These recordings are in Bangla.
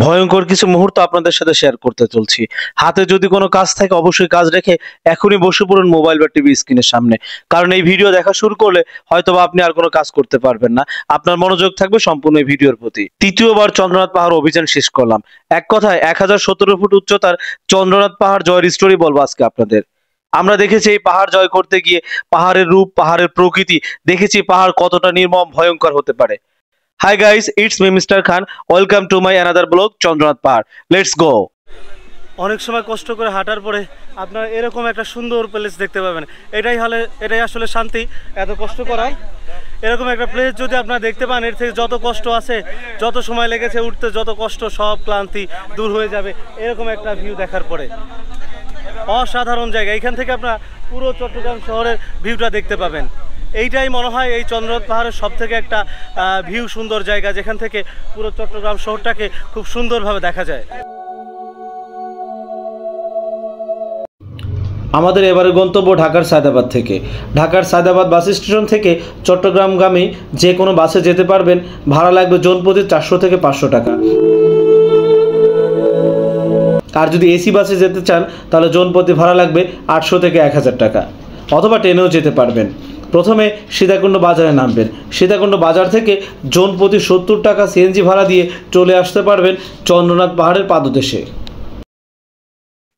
ভয়ঙ্কর কিছু মুহূর্ত আপনাদের সাথে শেয়ার করতে চলছি। হাতে যদি কোনো কাজ থাকে অবশ্যই কাজ রেখে এখনই বসে পড়ুন মোবাইল বা টিভি স্ক্রিনের সামনে। কারণ এই ভিডিও দেখা শুরু করলে হয়তোবা আপনি আর কোনো কাজ করতে পারবেন না। আপনার মনোযোগ থাকবে সম্পূর্ণ এই ভিডিওর প্রতি। তৃতীয়বার চন্দ্রনাথ পাহাড় অভিযান শেষ করলাম। এক কথায় 1017 ফুট উচ্চতার চন্দ্রনাথ পাহাড় জয়ের স্টোরি বলবো আজকে আপনাদের। আমরা দেখেছি এই পাহাড় জয় করতে গিয়ে পাহাড়ের রূপ, পাহাড়ের প্রকৃতি, দেখেছি পাহাড় কতটা নির্মম ভয়ঙ্কর হতে পারে। Hi guys, it's me Mr. Khan. Welcome to my another blog Chandranath পাহাড়. Let's go. অনেক সময় কষ্ট করে হাঁটার পরে আপনারা এরকম একটা সুন্দর প্লেস দেখতে পাবেন। এটাই আসলে শান্তি, এত কষ্ট করা। এরকম একটা প্লেস যদি আপনারা দেখতে পান, এর থেকে যত কষ্ট আছে, যত সময় লেগেছে উঠতে, যত কষ্ট, সব ক্লান্তি দূর হয়ে যাবে এরকম একটা ভিউ দেখার পরে। অসাধারণ জায়গা। এখান থেকে আপনারা পুরো চট্টগ্রাম শহরের ভিউটা দেখতে পাবেন। এইটাই মনে হয় এই চন্দ্রনাথ পাহাড়ের সব থেকে একটা ভিউ সুন্দর জায়গা, যেখান থেকে পুরো চট্টগ্রাম শহরটাকে খুব সুন্দরভাবে দেখা যায়। আমাদের এবারে গন্তব্য ঢাকার সায়দাবাদ থেকে। ঢাকার সায়দাবাদ বাস স্টেশন থেকে চট্টগ্রামগামী যে কোনো বাসে যেতে পারবেন। ভাড়া লাগবে জনপ্রতি 400 থেকে 500 টাকা। আর যদি এসি বাসে যেতে চান তাহলে জনপ্রতি ভাড়া লাগবে 800 থেকে 1000 টাকা। অথবা ট্রেনেও যেতে পারবেন। প্রথমে সীতাকুণ্ড বাজারে নামবেন। সীতাকুণ্ড বাজার থেকে জনপ্রতি 70 টাকা সিএনজি ভাড়া দিয়ে চলে আসতে পারবেন চন্দ্রনাথ পাহাড়ের পাদদেশে।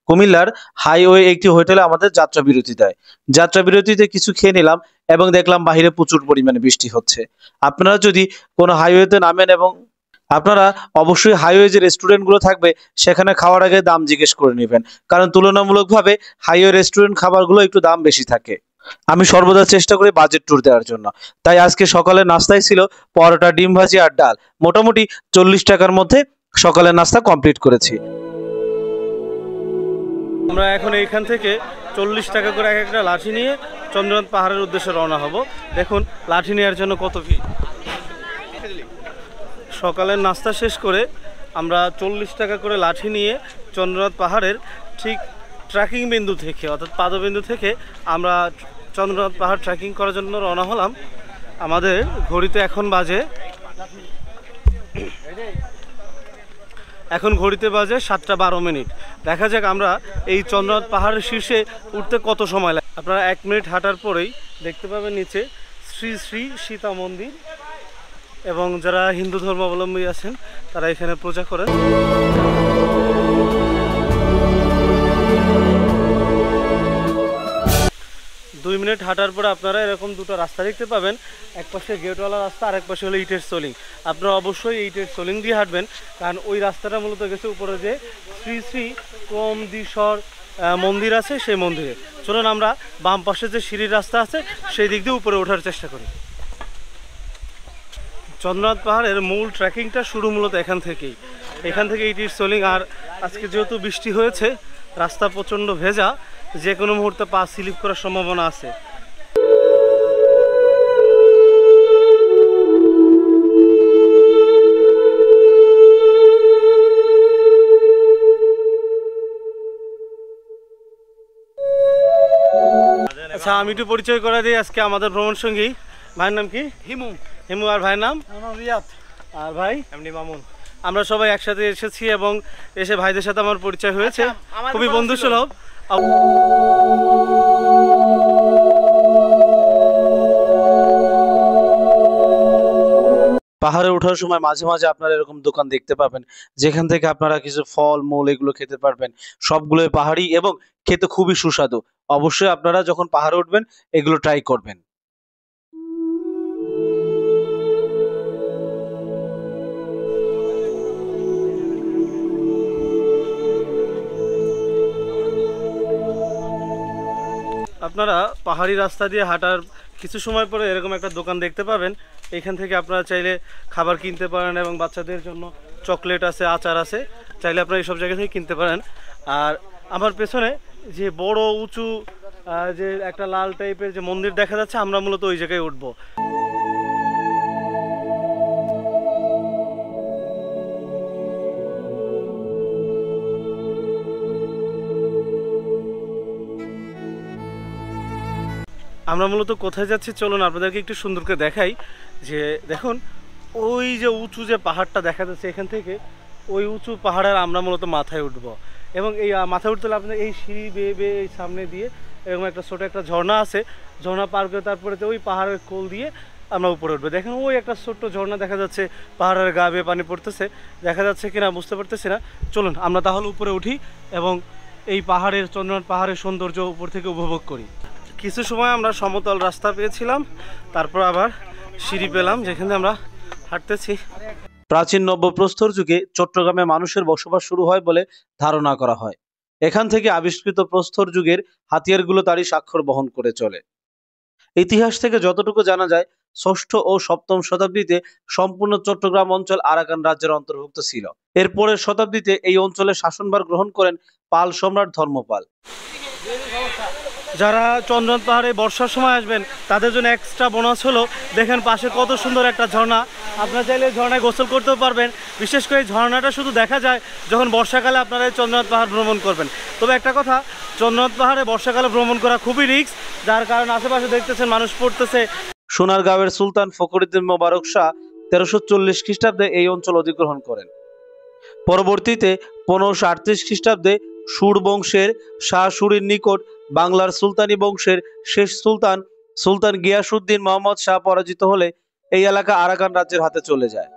কুমিল্লার হাইওয়ে একটি হোটেলে আমাদের যাত্রা বিরতি দেয়। যাত্রা বিরতিতে কিছু খেয়ে নিলাম এবং দেখলাম বাইরে প্রচুর পরিমাণে বৃষ্টি হচ্ছে। আপনারা যদি কোনো হাইওয়েতে নামেন এবং আপনারা অবশ্যই হাইওয়ে যে রেস্টুরেন্টগুলো থাকবে সেখানে খাওয়ার আগে দাম জিজ্ঞেস করে নেবেন, কারণ তুলনামূলকভাবে হাইওয়ে রেস্টুরেন্ট খাবারগুলো একটু দাম বেশি থাকে। আমি সর্বদা চেষ্টা করি বাজেট ট্যুর দেওয়ার জন্য। তাই আজকে সকালের নাস্তায় ছিল পরোটা, ডিম ভাজি আর ডাল। মোটামুটি 40 টাকার মধ্যে সকালের নাস্তা কমপ্লিট করেছি। আমরা এখন এইখান থেকে 40 টাকা করে এক একটা লাঠি নিয়ে চন্দ্রনাথ পাহাড়ের উদ্দেশ্যে রওনা হব। দেখুন লাঠি নেওয়ার জন্য কত কি। সকালের নাস্তা শেষ করে আমরা 40 টাকা করে লাঠি নিয়ে চন্দ্রনাথ পাহাড়ের ঠিক ট্রেকিং বিন্দু থেকে, অর্থাৎ পাদবিন্দু থেকে আমরা চন্দ্রনাথ পাহাড় ট্রেকিং করার জন্য রওনা হলাম। আমাদের ঘড়িতে এখন বাজে 7টা 12 মিনিট। দেখা যাক আমরা এই চন্দ্রনাথ পাহাড়ের শীর্ষে উঠতে কত সময় লাগে। আপনারা 1 মিনিট হাঁটার পরেই দেখতে পাবেন নিচে শ্রী শ্রী সীতা মন্দির, এবং যারা হিন্দু ধর্মাবলম্বী আছেন তারা এখানে পূজা করেন। 2 মিনিট হাঁটার পরে আপনারা এরকম দুটো রাস্তা দেখতে পাবেন। এক পাশে গেটওয়ালা রাস্তা, আর এক পাশে হলো ইটের সোলিং। আপনারা অবশ্যই ইটের সোলিং দিয়ে হাঁটবেন, কারণ ওই রাস্তাটা মূলত গেছে উপরে যে শ্রী শ্রী কোমদীশ্বর মন্দির আছে সেই মন্দিরে। চলুন আমরা বাম পাশে যে সিঁড়ির রাস্তা আছে সেই দিক দিয়ে উপরে ওঠার চেষ্টা করি। চন্দ্রনাথ পাহাড়ের মূল ট্রেকিংটা শুরু মূলত এখান থেকে ইটের সোলিং। আর আজকে যেহেতু বৃষ্টি হয়েছে, রাস্তা প্রচণ্ড ভেজা, যে কোনো মুহূর্তে পা স্লিপ করার সম্ভাবনা আছে। আচ্ছা, আমি একটু পরিচয় করে দিই। আজকে আমাদের ভ্রমণ সঙ্গী, ভাইয়ের নাম কি? হিমু। আর ভাইয়ের নাম? রিয়াদ। আর ভাই? এমনি মামুন। আমরা সবাই একসাথে এসেছি এবং এসে ভাইদের সাথে আমার পরিচয় হয়েছে। খুবই বন্ধুসুলভ। পাহাড়ে ওঠার সময় মাঝে মাঝে আপনারা এরকম দোকান দেখতে পাবেন, যেখান থেকে আপনারা কিছু ফল মূল এগুলো খেতে পারবেন। সবগুলোই পাহাড়ি এবং খেতে খুবই সুস্বাদু। অবশ্যই আপনারা যখন পাহাড়ে উঠবেন এগুলো ট্রাই করবেন। আপনারা পাহাড়ি রাস্তা দিয়ে হাঁটার কিছু সময় পরে এরকম একটা দোকান দেখতে পাবেন। এখান থেকে আপনারা চাইলে খাবার কিনতে পারেন, এবং বাচ্চাদের জন্য চকলেট আছে, আচার আছে, চাইলে আপনারা এইসব জায়গা থেকে কিনতে পারেন। আর আমার পেছনে যে বড় উঁচু যে একটা লাল টাইপের যে মন্দির দেখা যাচ্ছে, আমরা মূলত ওই জায়গায় উঠবো। আমরা মূলত কোথায় যাচ্ছি চলুন আপনাদেরকে একটু সুন্দর করে দেখাই। যে দেখুন ওই যে উঁচু যে পাহাড়টা দেখা যাচ্ছে, এখান থেকে ওই উঁচু পাহাড়ের আমরা মূলত মাথায় উঠব এবং এই মাথায় উঠতে হলে আপনার এই সিঁড়ি বেয়ে বেয়ে এই সামনে দিয়ে এরকম একটা ছোটো একটা ঝর্ণা আছে, ঝর্ণা পার করে তারপরে ওই পাহাড়ের কোল দিয়ে আমরা উপরে উঠবো। দেখেন ওই একটা ছোট্ট ঝর্ণা দেখা যাচ্ছে, পাহাড়ের গা বেয়ে পানি পড়তেছে, দেখা যাচ্ছে কিনা বুঝতে পারতেছি না। চলুন আমরা তাহলে উপরে উঠি এবং এই পাহাড়ের চন্দ্রনাথ পাহাড়ের সৌন্দর্য উপর থেকে উপভোগ করি। কিছু সময় আমরা সমতল রাস্তা পেয়েছিলাম, তারপর আবার সিঁড়ি পেলাম যেখানে আমরা হাঁটতেছি। প্রাচীন নব্যপ্রস্তর যুগে চট্টগ্রামে মানুষের বসবাস শুরু হয় বলে ধারণা করা হয়। এখান থেকে আবিষ্কৃত প্রস্তর যুগের হাতিয়ারগুলো তারই স্বাক্ষর বহন করে চলে। ইতিহাস থেকে যতটুকু জানা যায়, ষষ্ঠ ও সপ্তম শতাব্দীতে সম্পূর্ণ চট্টগ্রাম অঞ্চল আরাকান রাজ্যের অন্তর্ভুক্ত ছিল। এর পরের শতাব্দীতে এই অঞ্চলের শাসনভার গ্রহণ করেন পাল সম্রাট ধর্মপাল। যারা চন্দ্রনাথ পাহাড়ে বর্ষার সময় আসবেন তাদের জন্য এক্সট্রা বোনাস হলো, দেখেন পাশে কত সুন্দর একটা ঝর্ণা, আপনারা চাইলে ঝর্ণায় গোসল করতেও পারবেন। বিশেষ করে এই ঝর্ণাটা শুধু দেখা যায় যখন বর্ষাকালে আপনারা এই চন্দ্রনাথ পাহাড় ভ্রমণ করবেন। তবে একটা কথা, চন্দ্রনাথ পাহাড়ে বর্ষাকালে ভ্রমণ করা খুবই রিস্ক, যার কারণে আশেপাশে দেখতেছেন মানুষ পড়তেছে। সোনারগাঁওয়ের সুলতান ফখরুদ্দিন মোবারক শাহ 1340 খ্রিস্টাব্দে এই অঞ্চল অধিগ্রহণ করেন। পরবর্তীতে 1538 খ্রিস্টাব্দে সুর বংশের শাহ সুরির নিকট বাংলার সুলতানি বংশের শেষ সুলতান সুলতান গিয়াসউদ্দিন মোহাম্মদ শাহ পরাজিত হলে এই এলাকা আরাকান রাজ্যের হাতে চলে যায়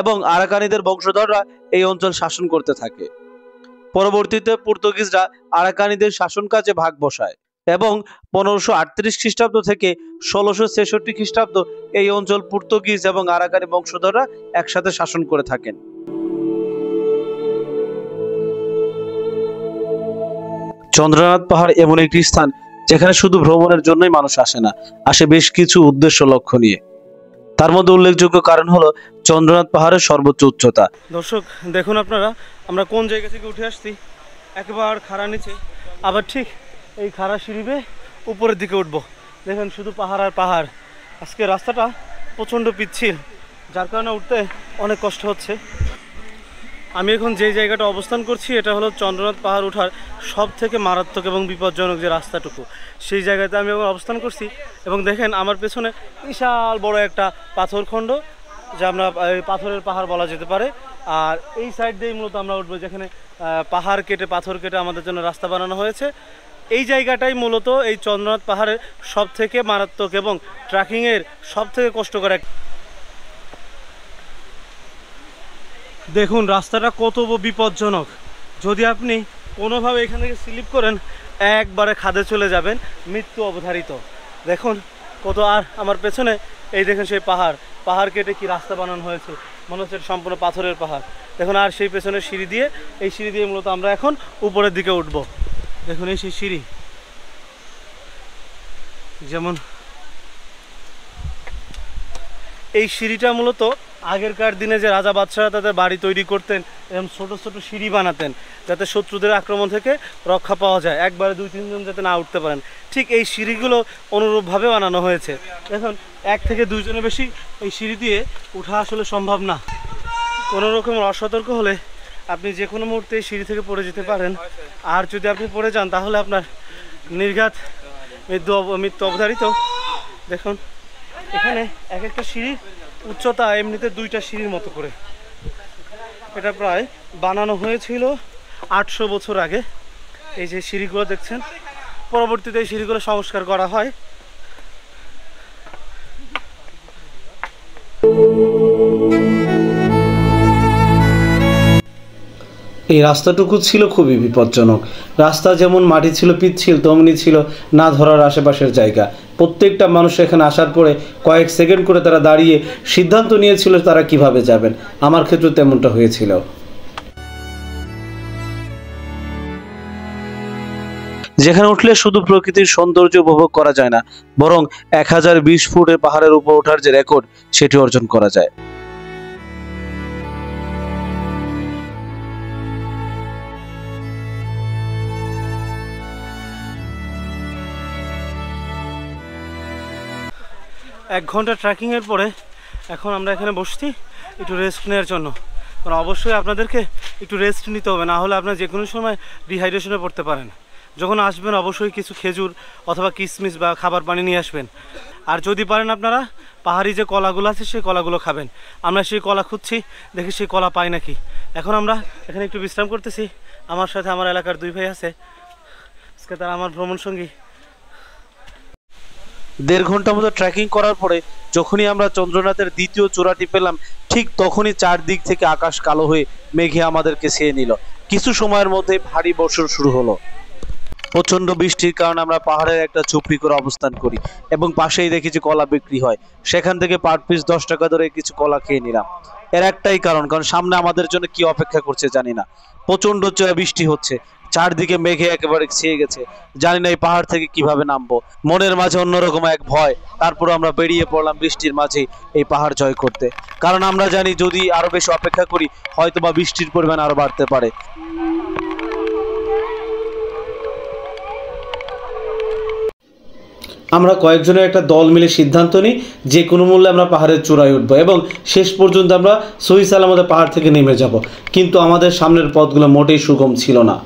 এবং আরাকানিদের বংশধররা এই অঞ্চল শাসন করতে থাকে। পরবর্তীতে পর্তুগিজরা আরাকানিদের শাসন কাজে ভাগ বসায় এবং 1538 খ্রিস্টাব্দ থেকে 1666 খ্রিস্টাব্দ এই অঞ্চল পর্তুগিজ এবং আরাকানি বংশধররা একসাথে শাসন করে থাকেন। চন্দ্রনাথ পাহাড় এমন একটি স্থান যেখানে শুধু ভ্রমণের জন্যই মানুষ আসে না, আসে বেশ কিছু উদ্দেশ্য লক্ষ্য নিয়ে। তার মধ্যে উল্লেখযোগ্য কারণ হলো চন্দ্রনাথ পাহাড়ের সর্বোচ্চ উচ্চতা। দর্শক দেখুন আপনারা, আমরা কোন জায়গা থেকে উঠে আসছি, একেবারে খাড়া নিচে, আবার ঠিক এই খাড়া সিঁড়ি বেয়ে উপরের দিকে উঠবো। দেখেন শুধু পাহাড় আর পাহাড়। আজকে রাস্তাটা প্রচণ্ড পিচ্ছিল, যার কারণে উঠতে অনেক কষ্ট হচ্ছে। আমি এখন যে জায়গাটা অবস্থান করছি এটা হলো চন্দ্রনাথ পাহাড় ওঠার সব থেকে মারাত্মক এবং বিপজ্জনক যে রাস্তাটুকু, সেই জায়গাতে আমি এখন অবস্থান করছি। এবং দেখেন আমার পেছনে বিশাল বড় একটা পাথরখণ্ড, যা আমরা পাথরের পাহাড় বলা যেতে পারে। আর এই সাইড দিয়েই মূলত আমরা উঠবো, যেখানে পাহাড় কেটে পাথর কেটে আমাদের জন্য রাস্তা বানানো হয়েছে। এই জায়গাটাই মূলত এই চন্দ্রনাথ পাহাড়ের সব থেকে মারাত্মক এবং ট্রেকিংয়ের সব থেকে কষ্টকর এক। দেখুন রাস্তাটা কত বিপজ্জনক, যদি আপনি কোনোভাবে এখান থেকে স্লিপ করেন একবারে খাদে চলে যাবেন, মৃত্যু অবধারিত। দেখুন কত, আর আমার পেছনে এই দেখেন সেই পাহাড়, পাহাড় কেটে কি রাস্তা বানানো হয়েছে, মনে হচ্ছে সম্পূর্ণ পাথরের পাহাড়। দেখুন আর সেই পেছনে সিঁড়ি দিয়ে, এই সিঁড়ি দিয়ে মূলত আমরা এখন উপরের দিকে উঠবো। দেখুন এই সেই সিঁড়ি, যেমন এই সিঁড়িটা মূলত আগেরকার দিনে যে রাজা বাদশাহরা তাদের বাড়ি তৈরি করতেন, এরকম ছোট ছোট সিঁড়ি বানাতেন যাতে শত্রুদের আক্রমণ থেকে রক্ষা পাওয়া যায়, একবারে 2-3 জন যাতে না উঠতে পারেন। ঠিক এই সিঁড়িগুলো অনুরূপভাবে বানানো হয়েছে। দেখুন 1 থেকে 2 জনের বেশি এই সিঁড়ি দিয়ে ওঠা আসলে সম্ভব না। কোনো রকম অসতর্ক হলে আপনি যে কোনো মুহূর্তে এই সিঁড়ি থেকে পড়ে যেতে পারেন, আর যদি আপনি পড়ে যান তাহলে আপনার নির্ঘাত মৃত্যু অবধারিত। দেখুন এখানে এক একটা সিঁড়ির উচ্চতা এমনিতে 2টা সিঁড়ির মতো করে। এটা প্রায় বানানো হয়েছিল 800 বছর আগে। এই যে সিঁড়িগুলো দেখছেন, পরবর্তীতে এই সিঁড়িগুলো সংস্কার করা হয়। এই রাস্তাটুকু ছিল খুবই বিপজ্জনক। রাস্তা যেমন মাটি ছিল পিচ্ছিল, তেমনি ছিল না ধরার আশেপাশের জায়গা। প্রত্যেকটা মানুষ এখানে আসার পরে কয়েক সেকেন্ড করে তারা দাঁড়িয়ে সিদ্ধান্ত নিয়েছিল তারা কিভাবে যাবেন। আমার ক্ষেত্রে তেমনটা হয়েছিল। যেখানে উঠলে শুধু প্রকৃতির সৌন্দর্য উপভোগ করা যায় না, বরং 1020 ফুটের পাহাড়ের উপর ওঠার যে রেকর্ড সেটি অর্জন করা যায়। এক ঘন্টা ট্রেকিংয়ের পরে এখন আমরা এখানে বসছি একটু রেস্ট নেওয়ার জন্য। কারণ অবশ্যই আপনাদেরকে একটু রেস্ট নিতে হবে, না হলে আপনার যে কোনো সময় ডিহাইড্রেশনে পড়তে পারেন। যখন আসবেন অবশ্যই কিছু খেজুর অথবা কিশমিশ বা খাবার পানি নিয়ে আসবেন। আর যদি পারেন আপনারা পাহাড়ি যে কলাগুলো আছে সেই কলাগুলো খাবেন। আমরা সেই কলা খুঁজছি, দেখি সেই কলা পাই নাকি। এখন আমরা এখানে একটু বিশ্রাম করতেছি। আমার সাথে আমার এলাকার 2 ভাই আছে, আজকে তারা আমার ভ্রমণ সঙ্গী। 1.5 ঘন্টা মতো ট্রেকিং করার পরে যখনই আমরা চন্দ্রনাথের দ্বিতীয় চূড়াটি পেলাম, ঠিক তখনই চারদিক থেকে আকাশ কালো হয়ে মেঘে আমাদেরকে ছেয়ে নিল। কিছু সময়ের মধ্যে ভারী বর্ষণ শুরু হলো। প্রচন্ড বৃষ্টির কারণে আমরা পাহাড়ের একটা ঝুপড়ি করে অবস্থান করি এবং পাশেই দেখেছি কলা বিক্রি হয়। সেখান থেকে পার পিস 10 টাকা ধরে কিছু কলা খেয়ে নিলাম। এর একটাই কারণ সামনে আমাদের জন্য কি অপেক্ষা করছে জানি না। প্রচন্ড বৃষ্টি হচ্ছে, চারদিকে মেঘে একেবারে ছেয়ে গেছে। জানি না এই পাহাড় থেকে কিভাবে নামবো। মনের মাঝে অন্যরকম এক ভয়। তারপর আমরা বেরিয়ে পড়লাম বৃষ্টির মাঝে এই পাহাড় জয় করতে। কারণ আমরা জানি যদি আরো বেশি অপেক্ষা করি হয়তোবা বৃষ্টির পরিমাণ আরো বাড়তে পারে। আমরা কয়েকজনের একটা দল মিলে সিদ্ধান্ত নিই যে কোনো মূল্যে আমরা পাহাড়ের চূড়ায় উঠবো এবং শেষ পর্যন্ত আমরা সহি সালামতে পাহাড় থেকে নেমে যাব। কিন্তু আমাদের সামনের পথগুলো মোটেই সুগম ছিল না।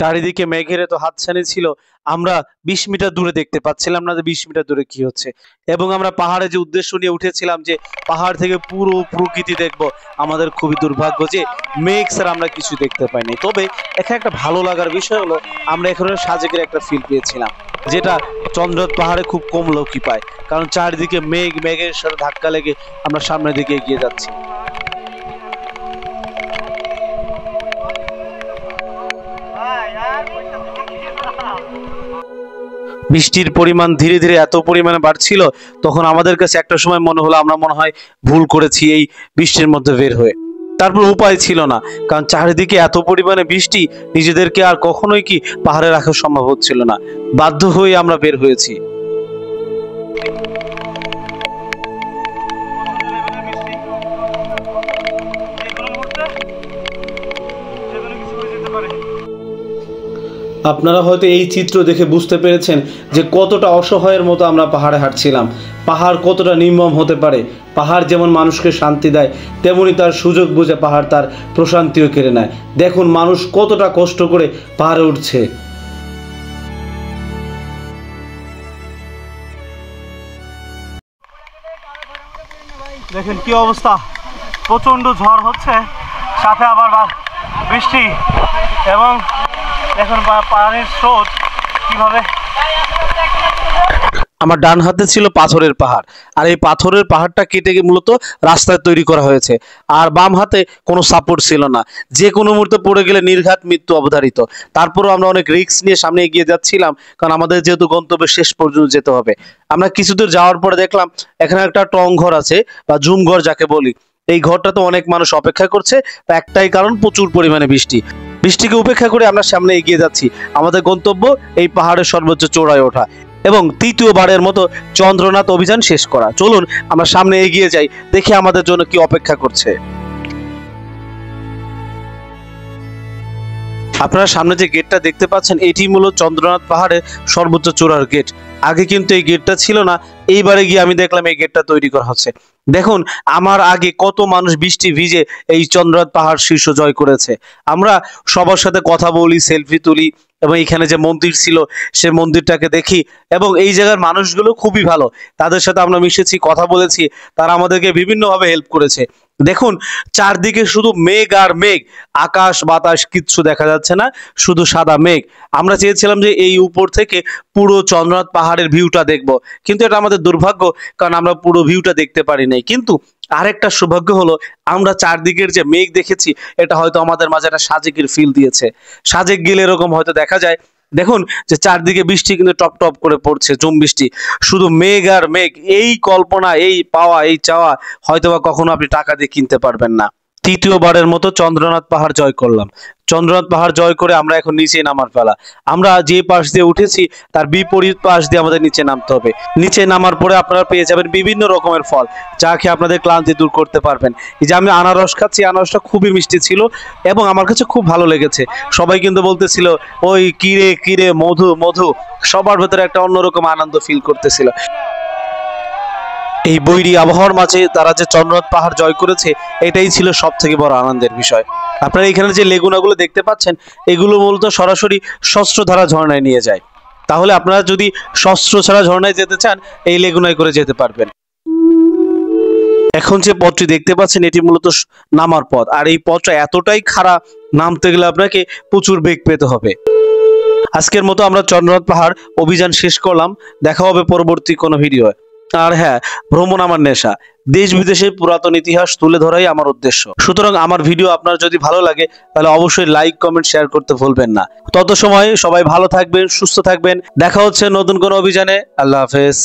চারিদিকে মেঘের তো হাতছানি ছিল। আমরা 20 মিটার দূরে দেখতে পাচ্ছিলাম না যে 20 মিটার দূরে কি হচ্ছে। এবং আমরা পাহাড়ে যে উদ্দেশ্য নিয়ে উঠেছিলাম যে পাহাড় থেকে পুরো প্রকৃতি দেখব, আমাদের খুবই দুর্ভাগ্য যে মেঘ ছাড়া আমরা কিছু দেখতে পাইনি। তবে এখানে একটা ভালো লাগার বিষয় হলো আমরা এখানে সাজেকের একটা ফিল পেয়েছিলাম, যেটা চন্দ্রনাথ পাহাড়ে খুব কম লোকই পায়। কারণ চারিদিকে মেঘের সাথে ধাক্কা লেগে আমরা সামনের দিকে এগিয়ে যাচ্ছি। বৃষ্টির পরিমাণ ধীরে ধীরে এত পরিমাণে বাড়ছিল, তখন আমাদের কাছে একটা সময় মনে হলো আমরা মনে হয় ভুল করেছি এই বৃষ্টির মধ্যে বের হয়ে। তারপর উপায় ছিল না, কারণ চারিদিকে এত পরিমাণে বৃষ্টি, নিজেদেরকে আর কখনোই কি পাহাড়ে রাখা সম্ভব হচ্ছিল না। বাধ্য হয়ে আমরা বের হয়েছি। আপনারা হয়তো এই চিত্র দেখে বুঝতে পেরেছেন যে কতটা অসহায়ের মতো আমরা পাহাড়ে হাঁটছিলাম। পাহাড় কতটা নির্মম হতে পারে। পাহাড় যেমন মানুষকে শান্তি দেয়, তেমনি তার সুযোগ বুঝে পাহাড় তার প্রশান্তিও কেড়ে নেয়। দেখুন মানুষ কতটা কষ্ট করে পাহাড়ে উঠছে। দেখেন কি অবস্থা, প্রচন্ড ঝড় হচ্ছে, সাথে আবার বৃষ্টি, এবং এখন পানির স্রোত কিভাবে। আমার ডান হাতে ছিল পাথরের পাহাড়, আর এই পাথরের পাহাড়টা কেটে গিয়ে মূলত রাস্তায় তৈরি করা হয়েছে। আর বাম হাতে কোনো সাপোর্ট ছিল না, যে কোনো মুহূর্তে পড়ে গেলে নির্ঘাত মৃত্যু অবধারিত। তারপরও আমরা অনেক রিস্ক নিয়ে সামনে এগিয়ে যাচ্ছিলাম, কারণ আমাদের যেহেতু গন্তব্যের শেষ পর্যন্ত যেতে হবে। আমরা কিছু দূর যাওয়ার পরে দেখলাম এখানে একটা টং ঘর আছে বা ঝুম ঘর যাকে বলি। এই ঘরটা তো অনেক মানুষ অপেক্ষা করছে, তা একটাই কারণ প্রচুর পরিমাণে বৃষ্টি। বৃষ্টিকে উপেক্ষা করে আমরা সামনে এগিয়ে যাচ্ছি। আমাদের গন্তব্য এই পাহাড়ের সর্বোচ্চ চূড়ায় ওঠা এবং তৃতীয়বারের মতো চন্দ্রনাথ অভিযান শেষ করা। চলুন আমরা সামনে এগিয়ে যাই, দেখি আমাদের জন্য কি অপেক্ষা করছে। আপনারা সামনে যে গেটটা দেখতে পাচ্ছেন, এটি মূলত চন্দ্রনাথ পাহাড়ের সর্বোচ্চ চূড়ার গেট। আগে কিন্তু এই গেটটা ছিল না, এইবারে গিয়ে আমি দেখলাম এই গেটটা তৈরি করা হচ্ছে। দেখুন আমার আগে কত মানুষ বৃষ্টি ভিজে এই চন্দ্রনাথ পাহাড় শীর্ষ জয় করেছে। আমরা সবার সাথে কথা বলি, সেলফি তুলি, এবং এখানে যে মন্দির ছিল সে মন্দিরটাকে দেখি। এবং এই জায়গার মানুষগুলো খুবই ভালো, তাদের সাথে আমরা মিশেছি, কথা বলেছি, তারা আমাদেরকে বিভিন্নভাবে হেল্প করেছে। দেখুন চারদিকে শুধু মেঘ আর মেঘ, আকাশ বাতাস কিচ্ছু দেখা যাচ্ছে না, শুধু সাদা মেঘ। আমরা চেয়েছিলাম যে এই উপর থেকে পুরো চন্দ্রনাথ পাহাড়ের ভিউটা দেখব, কিন্তু এটা আমাদের দুর্ভাগ্য, কারণ আমরা পুরো ভিউটা দেখতে পারি নাই। কিন্তু আরেকটা সৌভাগ্য হলো আমরা চারদিকের যে মেঘ দেখেছি, এটা হয়তো আমাদের মাঝে একটা সাজেকের ফিল দিয়েছে। সাজেক গেলে এরকম হয়তো দেখা যায়। দেখুন যে চারদিকে বৃষ্টি কিন্তু টপ টপ করে পড়ছে, ঝুম বৃষ্টি, শুধু মেঘ আর মেঘ। এই কল্পনা, এই পাওয়া, এই চাওয়া হয়তোবা কখনো আপনি টাকা দিয়ে কিনতে পারবেন না। তৃতীয়বারের মতো চন্দ্রনাথ পাহাড় জয় করলাম। চন্দ্রনাথ পাহাড় জয় করে আমরা এখন নিচে নামার পালা। আমরা যে পাশ দিয়ে উঠেছি তার বিপরীত পাশ দিয়ে আমাদের নিচে নামতে হবে। নিচে নামার পরে আপনারা পেয়ে যাবেন বিভিন্ন রকমের ফল, যা খেয়ে আপনাদের ক্লান্তি দূর করতে পারবেন। এই যে আমি আনারস খাচ্ছি, আনারসটা খুবই মিষ্টি ছিল এবং আমার কাছে খুব ভালো লেগেছে। সবাই কিন্তু বলতেছিল ওই কিরে কিরে মধু মধু, সবার ভেতরে একটা অন্যরকম আনন্দ ফিল করতেছিল। এই বৈরী আবহাওয়ার মাঝে তারা যে চন্দ্রনাথ পাহাড় জয় করেছে, এটাই ছিল সব থেকে বড় আনন্দের বিষয়। আপনারা এখানে যে লেগুনাগুলো দেখতে পাচ্ছেন, এগুলো মূলত সরাসরি ষষ্ঠধারা ঝর্ণায় নিয়ে যায়। তাহলে আপনারা যদি শস্ত্র ছাড়া ঝর্ণায় যেতে চান এই লেগুনায় করে যেতে পারবেন। এখন যে পথটি দেখতে পাচ্ছেন এটি মূলত নামার পথ, আর এই পথটা এতটাই খারাপ, নামতে গেলে আপনাকে প্রচুর বেগ পেতে হবে। আজকের মতো আমরা চন্দ্রনাথ পাহাড় অভিযান শেষ করলাম। দেখা হবে পরবর্তী কোনো ভিডিও। আর হ্যাঁ, ভ্রমণ আমার নেশা, দেশ বিদেশের পুরাতন ইতিহাস তুলে ধরাই আমার উদ্দেশ্য। সুতরাং আমার ভিডিও আপনার যদি ভালো লাগে তাহলে অবশ্যই লাইক, কমেন্ট, শেয়ার করতে ভুলবেন না। তত সময় সবাই ভালো থাকবেন, সুস্থ থাকবেন। দেখা হচ্ছে নতুন কোনো অভিযানে। আল্লাহ হাফেজ।